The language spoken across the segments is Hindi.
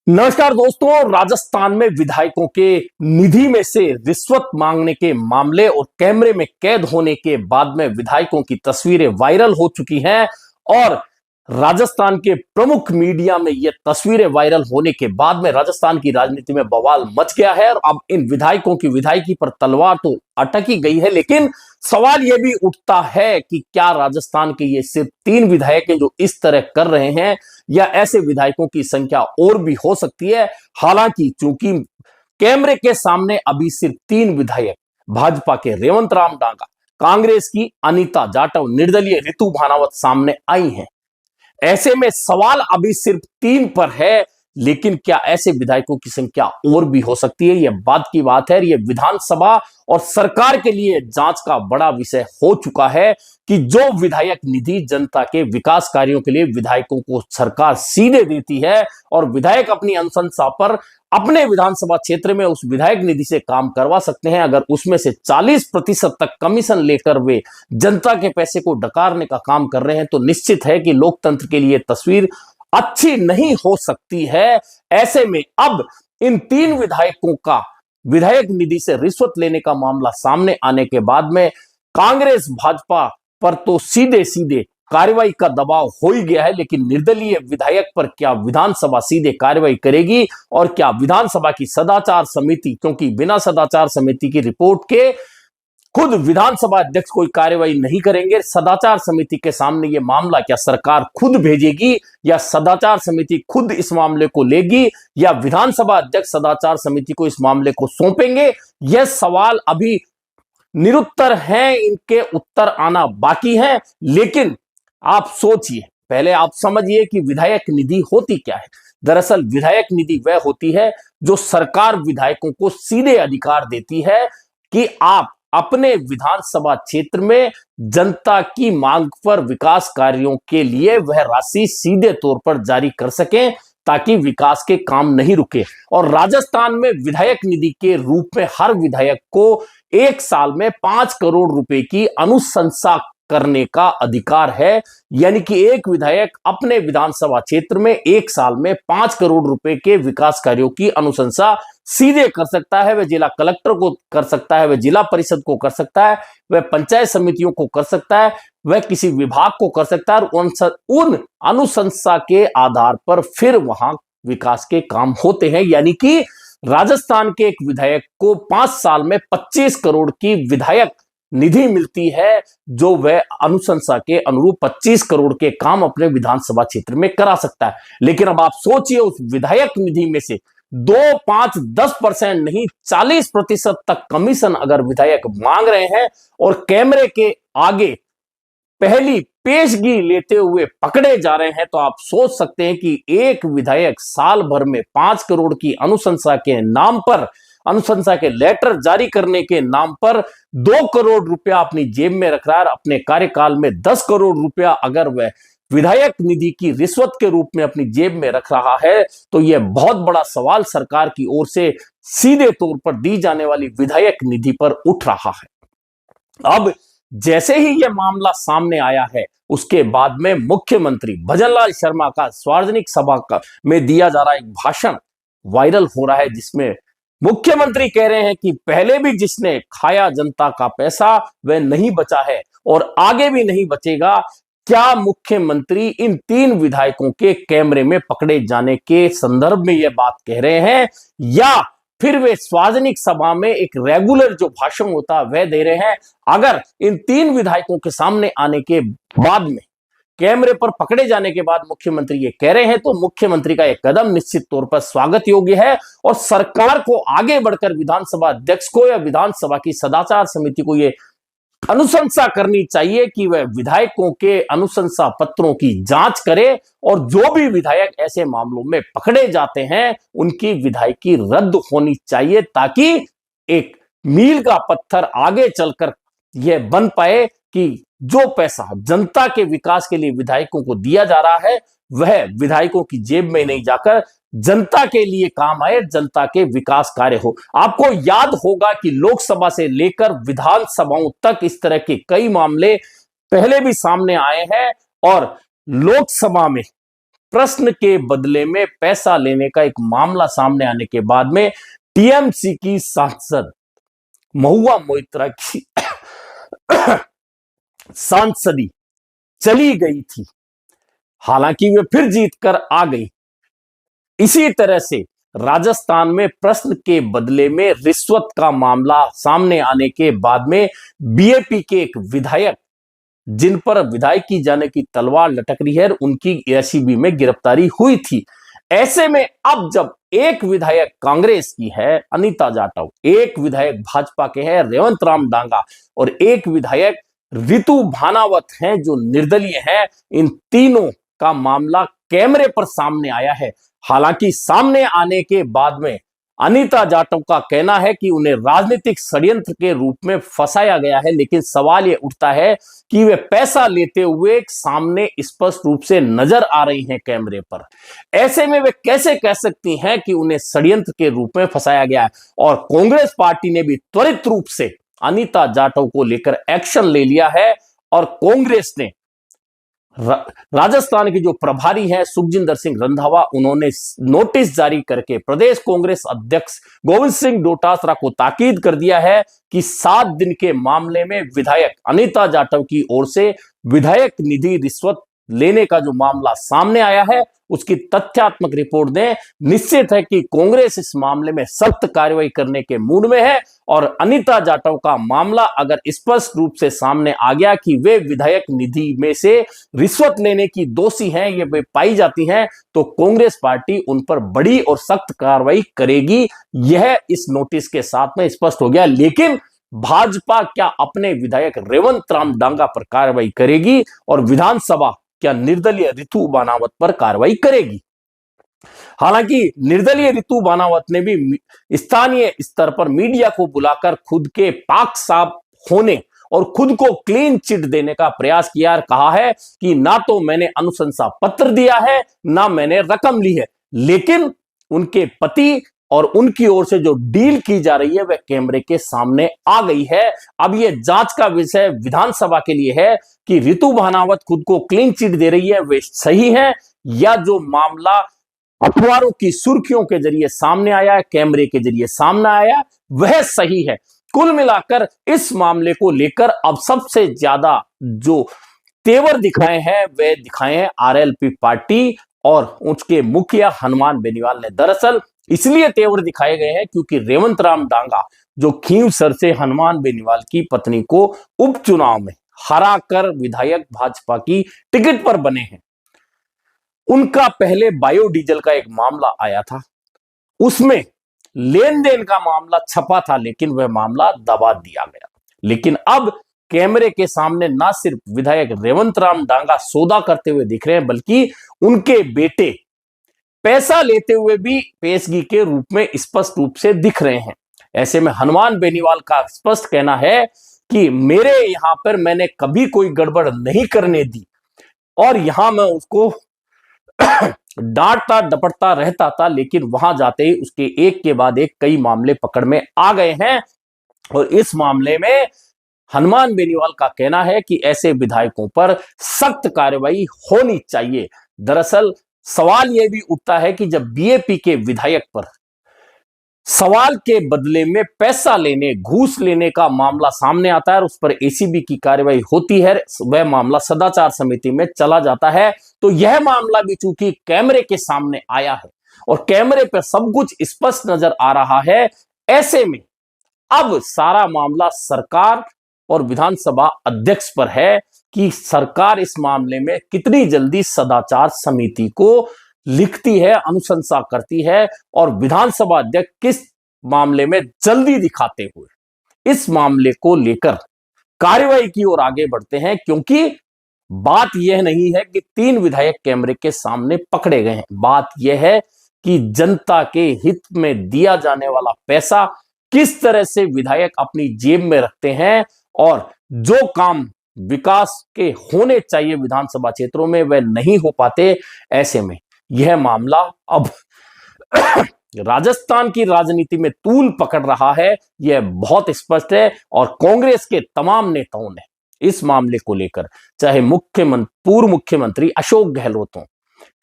नमस्कार दोस्तों। राजस्थान में विधायकों के निधि में से रिश्वत मांगने के मामले और कैमरे में कैद होने के बाद में विधायकों की तस्वीरें वायरल हो चुकी हैं और राजस्थान के प्रमुख मीडिया में ये तस्वीरें वायरल होने के बाद में राजस्थान की राजनीति में बवाल मच गया है और अब इन विधायकों की विधायकी पर तलवार तो अटक ही गई है, लेकिन सवाल यह भी उठता है कि क्या राजस्थान के ये सिर्फ 3 विधायक हैं जो इस तरह कर रहे हैं या ऐसे विधायकों की संख्या और भी हो सकती है। हालांकि चूंकि कैमरे के सामने अभी सिर्फ 3 विधायक, भाजपा के रेवंत राम डांगा, कांग्रेस की अनीता जाटव, निर्दलीय रितु भानावत सामने आई हैं, ऐसे में सवाल अभी सिर्फ 3 पर है, लेकिन क्या ऐसे विधायकों की संख्या और भी हो सकती है? यह बात की बात है। यह विधानसभा और सरकार के लिए जांच का बड़ा विषय हो चुका है कि जो विधायक निधि जनता के विकास कार्यों के लिए विधायकों को सरकार सीधे देती है और विधायक अपनी अनुशंसा पर अपने विधानसभा क्षेत्र में उस विधायक निधि से काम करवा सकते हैं, अगर उसमें से 40% तक कमीशन लेकर वे जनता के पैसे को डकारने का काम कर रहे हैं तो निश्चित है कि लोकतंत्र के लिए तस्वीर अच्छी नहीं हो सकती है। ऐसे में अब इन 3 विधायकों का विधायक निधि से रिश्वत लेने का मामला सामने आने के बाद में कांग्रेस भाजपा पर तो सीधे सीधे कार्रवाई का दबाव हो ही गया है, लेकिन निर्दलीय विधायक पर क्या विधानसभा सीधे कार्रवाई करेगी और क्या विधानसभा की सदाचार समिति, क्योंकि बिना सदाचार समिति की रिपोर्ट के खुद विधानसभा अध्यक्ष कोई कार्रवाई नहीं करेंगे, सदाचार समिति के सामने यह मामला क्या सरकार खुद भेजेगी या सदाचार समिति खुद इस मामले को लेगी या विधानसभा अध्यक्ष सदाचार समिति को इस मामले को सौंपेंगे? यह सवाल अभी निरुत्तर हैं, इनके उत्तर आना बाकी है। लेकिन आप सोचिए, पहले आप समझिए कि विधायक निधि होती क्या है। दरअसल विधायक निधि वह होती है जो सरकार विधायकों को सीधे अधिकार देती है कि आप अपने विधानसभा क्षेत्र में जनता की मांग पर विकास कार्यों के लिए वह राशि सीधे तौर पर जारी कर सकें ताकि विकास के काम नहीं रुके। और राजस्थान में विधायक निधि के रूप में हर विधायक को 1 साल में 5 करोड़ रुपए की अनुशंसा करने का अधिकार है, यानी कि एक विधायक अपने विधानसभा क्षेत्र में 1 साल में 5 करोड़ रुपए के विकास कार्यों की अनुशंसा सीधे कर सकता है। वह जिला कलेक्टर को कर सकता है, वह जिला परिषद को कर सकता है, वह पंचायत समितियों को कर सकता है, वह किसी विभाग को कर सकता है और उन अनुशंसा के आधार पर फिर वहां विकास के काम होते हैं। यानी कि राजस्थान के एक विधायक को 5 साल में 25 करोड़ की विधायक निधि मिलती है, जो वह अनुशंसा के अनुरूप 25 करोड़ के काम अपने विधानसभा क्षेत्र में करा सकता है। लेकिन अब आप सोचिए, उस विधायक निधि में से 2, 5, 10% नहीं 40% तक कमीशन अगर विधायक मांग रहे हैं और कैमरे के आगे पहली पेशगी लेते हुए पकड़े जा रहे हैं, तो आप सोच सकते हैं कि एक विधायक साल भर में 5 करोड़ की अनुशंसा के नाम पर, अनुशंसा के लेटर जारी करने के नाम पर 2 करोड़ रुपया अपनी जेब में रख रहा है। अपने कार्यकाल में 10 करोड़ रुपया अगर वह विधायक निधि की रिश्वत के रूप में अपनी जेब में रख रहा है, तो यह बहुत बड़ा सवाल सरकार की ओर से सीधे तौर पर दी जाने वाली विधायक निधि पर उठ रहा है। अब जैसे ही यह मामला सामने आया है, उसके बाद में मुख्यमंत्री भजनलाल शर्मा का सार्वजनिक सभा में दिया जा रहा एक भाषण वायरल हो रहा है, जिसमें मुख्यमंत्री कह रहे हैं कि पहले भी जिसने खाया जनता का पैसा वह नहीं बचा है और आगे भी नहीं बचेगा। क्या मुख्यमंत्री इन 3 विधायकों के कैमरे में पकड़े जाने के संदर्भ में यह बात कह रहे हैं या फिर वे सार्वजनिक सभा में एक रेगुलर जो भाषण होता है वह दे रहे हैं? अगर इन 3 विधायकों के सामने आने के बाद में, कैमरे पर पकड़े जाने के बाद मुख्यमंत्री ये कह रहे हैं, तो मुख्यमंत्री का एक कदम निश्चित तौर पर स्वागत योग्य है और सरकार को आगे बढ़कर विधानसभा अध्यक्ष को या विधानसभा की सदाचार समिति को यह अनुशंसा करनी चाहिए कि वह विधायकों के अनुशंसा पत्रों की जांच करे और जो भी विधायक ऐसे मामलों में पकड़े जाते हैं उनकी विधायकी रद्द होनी चाहिए, ताकि एक मील का पत्थर आगे चलकर यह बन पाए कि जो पैसा जनता के विकास के लिए विधायकों को दिया जा रहा है वह विधायकों की जेब में नहीं जाकर जनता के लिए काम आए, जनता के विकास कार्य हो। आपको याद होगा कि लोकसभा से लेकर विधानसभाओं तक इस तरह के कई मामले पहले भी सामने आए हैं और लोकसभा में प्रश्न के बदले में पैसा लेने का एक मामला सामने आने के बाद में टीएमसी की सांसद महुआ मोइत्रा की सांसदी चली गई थी। हालांकि वे फिर जीत कर आ गई। इसी तरह से राजस्थान में प्रश्न के बदले में रिश्वत का मामला सामने आने के बाद में बीएपी के एक विधायक, जिन पर विधायकी जाने की तलवार लटक रही है, उनकी एसीबी में गिरफ्तारी हुई थी। ऐसे में अब जब एक विधायक कांग्रेस की है अनीता जाटव, एक विधायक भाजपा के हैं रेवंत राम डांगा और एक विधायक रितु भानावत हैं जो निर्दलीय हैं, इन तीनों का मामला कैमरे पर सामने आया है। हालांकि सामने आने के बाद में अनीता जाटव का कहना है कि उन्हें राजनीतिक षड्यंत्र के रूप में फंसाया गया है, लेकिन सवाल यह उठता है कि वे पैसा लेते हुए सामने स्पष्ट रूप से नजर आ रही हैं कैमरे पर। ऐसे में वे कैसे कह सकती हैं कि उन्हें षड्यंत्र के रूप में फंसाया गया है? और कांग्रेस पार्टी ने भी त्वरित रूप से अनीता जाटव को लेकर एक्शन ले लिया है और कांग्रेस ने राजस्थान के जो प्रभारी हैं सुखजिंदर सिंह रंधावा, उन्होंने नोटिस जारी करके प्रदेश कांग्रेस अध्यक्ष गोविंद सिंह डोटासरा को ताकीद कर दिया है कि 7 दिन के मामले में विधायक अनीता जाटव की ओर से विधायक निधि रिश्वत लेने का जो मामला सामने आया है, उसकी तथ्यात्मक रिपोर्ट दें। निश्चित है कि कांग्रेस इस मामले में सख्त कार्रवाई करने के मूड में है और अनीता जाटव का मामला अगर स्पष्ट रूप से सामने आ गया कि वे विधायक निधि में से रिश्वत लेने की दोषी हैं, ये वे पाई जाती हैं, तो कांग्रेस पार्टी उन पर बड़ी और सख्त कार्रवाई करेगी। यह इस नोटिस के साथ में स्पष्ट हो गया। लेकिन भाजपा क्या अपने विधायक रेवंत राम डांगा पर कार्रवाई करेगी और विधानसभा क्या निर्दलीय रितु बानावत पर कार्रवाई करेगी? हालांकि निर्दलीय रितु बानावत ने भी स्थानीय स्तर पर मीडिया को बुलाकर खुद के पाक साफ होने और खुद को क्लीन चिट देने का प्रयास किया और कहा है कि ना तो मैंने अनुशंसा पत्र दिया है, ना मैंने रकम ली है, लेकिन उनके पति और उनकी ओर से जो डील की जा रही है वह कैमरे के सामने आ गई है। अब यह जांच का विषय विधानसभा के लिए है कि रितु भानावत खुद को क्लीन चिट दे रही है, वे सही है, या जो मामला अखबारों की सुर्खियों के जरिए सामने आया, कैमरे के जरिए सामने आया, वह सही है। कुल मिलाकर इस मामले को लेकर अब सबसे ज्यादा जो तेवर दिखाए हैं वे दिखाए हैं आरएलपी पार्टी और उसके मुखिया हनुमान बेनीवाल ने। दरअसल इसलिए तेवर दिखाए गए हैं क्योंकि रेवंत राम डांगा जो खींवसर से हनुमान बेनीवाल की पत्नी को उपचुनाव में हराकर विधायक भाजपा की टिकट पर बने हैं, उनका पहले बायोडीजल का एक मामला आया था, उसमें लेन देन का मामला छपा था, लेकिन वह मामला दबा दिया गया। लेकिन अब कैमरे के सामने ना सिर्फ विधायक रेवंत राम डांगा सौदा करते हुए दिख रहे हैं, बल्कि उनके बेटे पैसा लेते हुए भी पेशगी के रूप में स्पष्ट रूप से दिख रहे हैं। ऐसे में हनुमान बेनीवाल का स्पष्ट कहना है कि मेरे यहां पर मैंने कभी कोई गड़बड़ नहीं करने दी और यहां मैं उसको डांटता डपटता रहता था, लेकिन वहां जाते ही उसके एक के बाद एक कई मामले पकड़ में आ गए हैं। और इस मामले में हनुमान बेनीवाल का कहना है कि ऐसे विधायकों पर सख्त कार्रवाई होनी चाहिए। दरअसल सवाल यह भी उठता है कि जब बीएपी के विधायक पर सवाल के बदले में पैसा लेने, घूस लेने का मामला सामने आता है और उस पर एसीबी की कार्रवाई होती है, वह मामला सदाचार समिति में चला जाता है, तो यह मामला भी चूंकि कैमरे के सामने आया है और कैमरे पर सब कुछ स्पष्ट नजर आ रहा है, ऐसे में अब सारा मामला सरकार और विधानसभा अध्यक्ष पर है कि सरकार इस मामले में कितनी जल्दी सदाचार समिति को लिखती है, अनुशंसा करती है और विधानसभा अध्यक्ष किस मामले में जल्दी दिखाते हुए इस मामले को लेकर कार्रवाई की ओर आगे बढ़ते हैं। क्योंकि बात यह नहीं है कि 3 विधायक कैमरे के सामने पकड़े गए हैं, बात यह है कि जनता के हित में दिया जाने वाला पैसा किस तरह से विधायक अपनी जेब में रखते हैं और जो काम विकास के होने चाहिए विधानसभा क्षेत्रों में वह नहीं हो पाते। ऐसे में यह मामला अब राजस्थान की राजनीति में तूल पकड़ रहा है, यह बहुत स्पष्ट है। और कांग्रेस के तमाम नेताओं ने इस मामले को लेकर, चाहे पूर्व मुख्यमंत्री अशोक गहलोत हों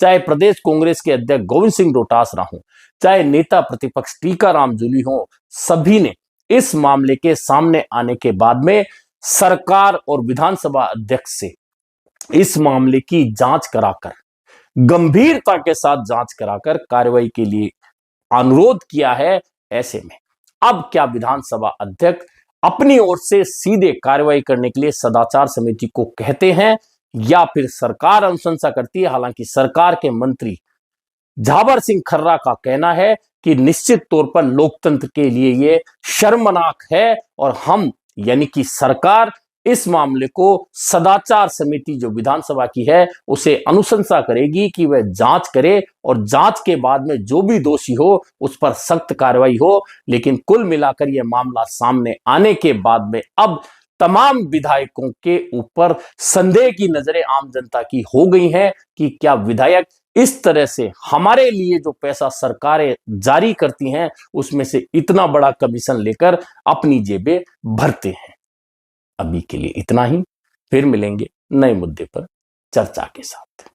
चाहे प्रदेश कांग्रेस के अध्यक्ष गोविंद सिंह डोटासरा हो, चाहे नेता प्रतिपक्ष टीकाराम जूली हो, सभी ने इस मामले के सामने आने के बाद में सरकार और विधानसभा अध्यक्ष से इस मामले की जांच कराकर, गंभीरता के साथ जांच कराकर कार्रवाई के लिए अनुरोध किया है। ऐसे में अब क्या विधानसभा अध्यक्ष अपनी ओर से सीधे कार्रवाई करने के लिए सदाचार समिति को कहते हैं या फिर सरकार अनुशंसा करती है? हालांकि सरकार के मंत्री झावर सिंह खर्रा का कहना है कि निश्चित तौर पर लोकतंत्र के लिए यह शर्मनाक है और हम यानी कि सरकार इस मामले को सदाचार समिति जो विधानसभा की है उसे अनुशंसा करेगी कि वह जांच करे और जांच के बाद में जो भी दोषी हो उस पर सख्त कार्रवाई हो। लेकिन कुल मिलाकर यह मामला सामने आने के बाद में अब तमाम विधायकों के ऊपर संदेह की नजरें आम जनता की हो गई हैं कि क्या विधायक इस तरह से हमारे लिए जो पैसा सरकारें जारी करती हैं उसमें से इतना बड़ा कमीशन लेकर अपनी जेबें भरते हैं। अभी के लिए इतना ही, फिर मिलेंगे नए मुद्दे पर चर्चा के साथ।